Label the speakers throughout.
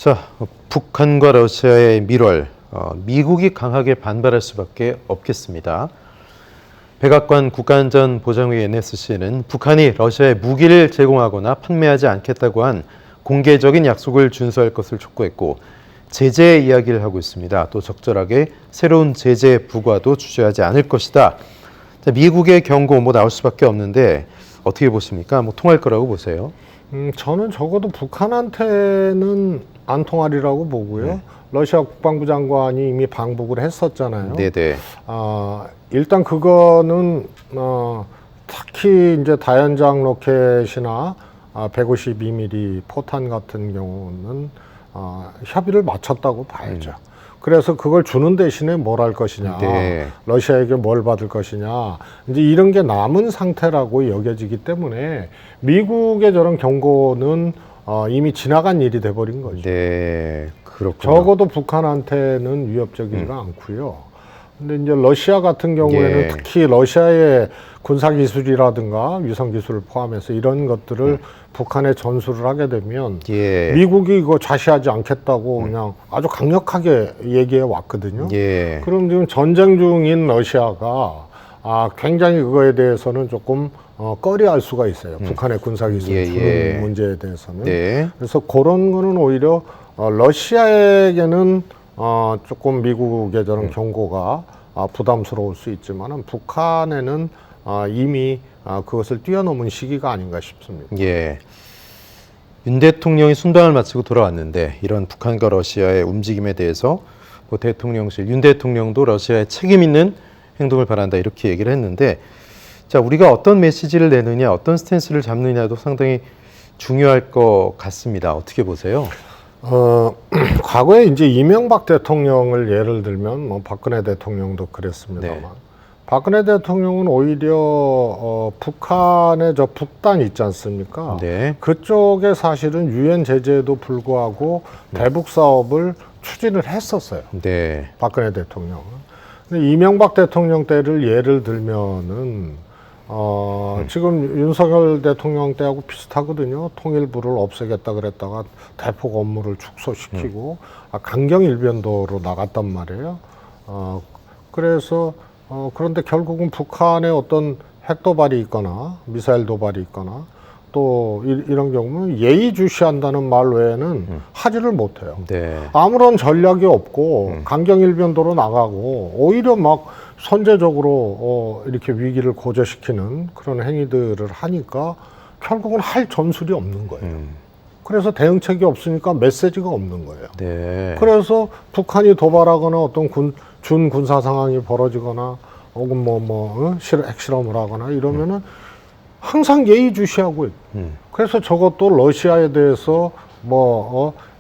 Speaker 1: 자, 북한과 러시아의 밀월, 미국이 강하게 반발할 수밖에 없겠습니다. 백악관 국가안전보장회 NSC는 북한이 러시아에 무기를 제공하거나 판매하지 않겠다고 한 공개적인 약속을 준수할 것을 촉구했고 제재 이야기를 하고 있습니다. 또 적절하게 새로운 제재 부과도 주저하지 않을 것이다. 자, 미국의 경고 나올 수밖에 없는데 어떻게 보십니까? 통할 거라고 보세요?
Speaker 2: 저는 적어도 북한한테는 안 통하리라고 보고요. 러시아 국방부 장관이 이미 방북을 했었잖아요.
Speaker 1: 네네.
Speaker 2: 일단 그거는 특히 이제 다연장 로켓이나 152mm 포탄 같은 경우는 협의를 마쳤다고 봐야죠. 그래서 그걸 주는 대신에 뭘 할 것이냐,
Speaker 1: 네.
Speaker 2: 러시아에게 뭘 받을 것이냐, 이제 이런 게 남은 상태라고 여겨지기 때문에 미국의 저런 경고는 이미 지나간 일이 돼버린 거죠.
Speaker 1: 네, 그렇군요.
Speaker 2: 적어도 북한한테는 위협적이지가 않고요. 근데 이제 러시아 같은 경우에는
Speaker 1: 예.
Speaker 2: 특히 러시아의 군사 기술이라든가 위성 기술을 포함해서 이런 것들을 북한에 전수를 하게 되면
Speaker 1: 예.
Speaker 2: 미국이 이거 좌시하지 않겠다고 그냥 아주 강력하게 얘기해 왔거든요.
Speaker 1: 예.
Speaker 2: 그럼 지금 전쟁 중인 러시아가 굉장히 그거에 대해서는 조금 꺼려할 수가 있어요. 북한의 군사 기술 주는 문제에 대해서는.
Speaker 1: 네.
Speaker 2: 그래서 그런 거는 오히려 러시아에게는 조금 미국의 저런 경고가 부담스러울 수 있지만은 북한에는 이미 그것을 뛰어넘은 시기가 아닌가 싶습니다.
Speaker 1: 예. 윤 대통령이 순방을 마치고 돌아왔는데 이런 북한과 러시아의 움직임에 대해서 대통령실 윤 대통령도 러시아에 책임 있는 행동을 바란다 이렇게 얘기를 했는데 자, 우리가 어떤 메시지를 내느냐, 어떤 스탠스를 잡느냐도 상당히 중요할 것 같습니다. 어떻게 보세요?
Speaker 2: 과거에 이제 이명박 대통령을 예를 들면 박근혜 대통령도 그랬습니다만
Speaker 1: 네.
Speaker 2: 박근혜 대통령은 오히려 북한의 저 북단 있지 않습니까?
Speaker 1: 네.
Speaker 2: 그쪽에 사실은 유엔 제재에도 불구하고 대북 사업을 추진을 했었어요.
Speaker 1: 네.
Speaker 2: 박근혜 대통령은. 근데 이명박 대통령 때를 예를 들면은 지금 윤석열 대통령 때하고 비슷하거든요. 통일부를 없애겠다 그랬다가 대폭 업무를 축소시키고 강경일변도로 나갔단 말이에요. 그래서 그런데 결국은 북한의 어떤 핵 도발이 있거나 미사일 도발이 있거나 또 이런 경우는 예의주시한다는 말 외에는 하지를 못해요.
Speaker 1: 네.
Speaker 2: 아무런 전략이 없고 강경일변도로 나가고 오히려 막 선제적으로 이렇게 위기를 고조시키는 그런 행위들을 하니까 결국은 할 전술이 없는 거예요. 그래서 대응책이 없으니까 메시지가 없는 거예요.
Speaker 1: 네.
Speaker 2: 그래서 북한이 도발하거나 어떤 준군사 상황이 벌어지거나 혹은 핵실험을 하거나 이러면은 항상 예의주시하고 그래서 저것도 러시아에 대해서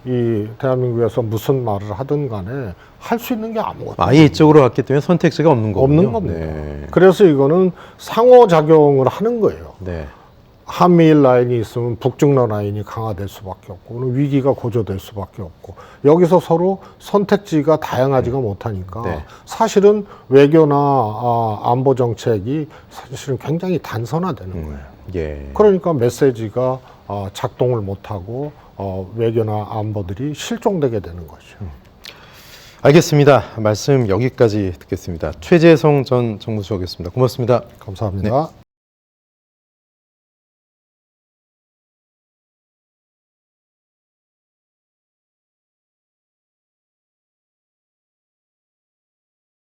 Speaker 2: 이 대한민국에서 무슨 말을 하든 간에 할 수 있는 게 아무것도
Speaker 1: 아예 이쪽으로 갔기 때문에 선택지가 없는 거군요.
Speaker 2: 없는 겁니다.
Speaker 1: 네.
Speaker 2: 그래서 이거는 상호작용을 하는 거예요.
Speaker 1: 네.
Speaker 2: 한미일 라인이 있으면 북중러 라인이 강화될 수밖에 없고 위기가 고조될 수밖에 없고 여기서 서로 선택지가 다양하지가 못하니까
Speaker 1: 네.
Speaker 2: 사실은 외교나 안보 정책이 사실은 굉장히 단선화되는 거예요.
Speaker 1: 예.
Speaker 2: 그러니까 메시지가 작동을 못하고 외교나 안보들이 실종되게 되는 거죠.
Speaker 1: 알겠습니다. 말씀 여기까지 듣겠습니다. 최재성 전 정무수석이었습니다. 고맙습니다.
Speaker 2: 감사합니다.
Speaker 1: 네.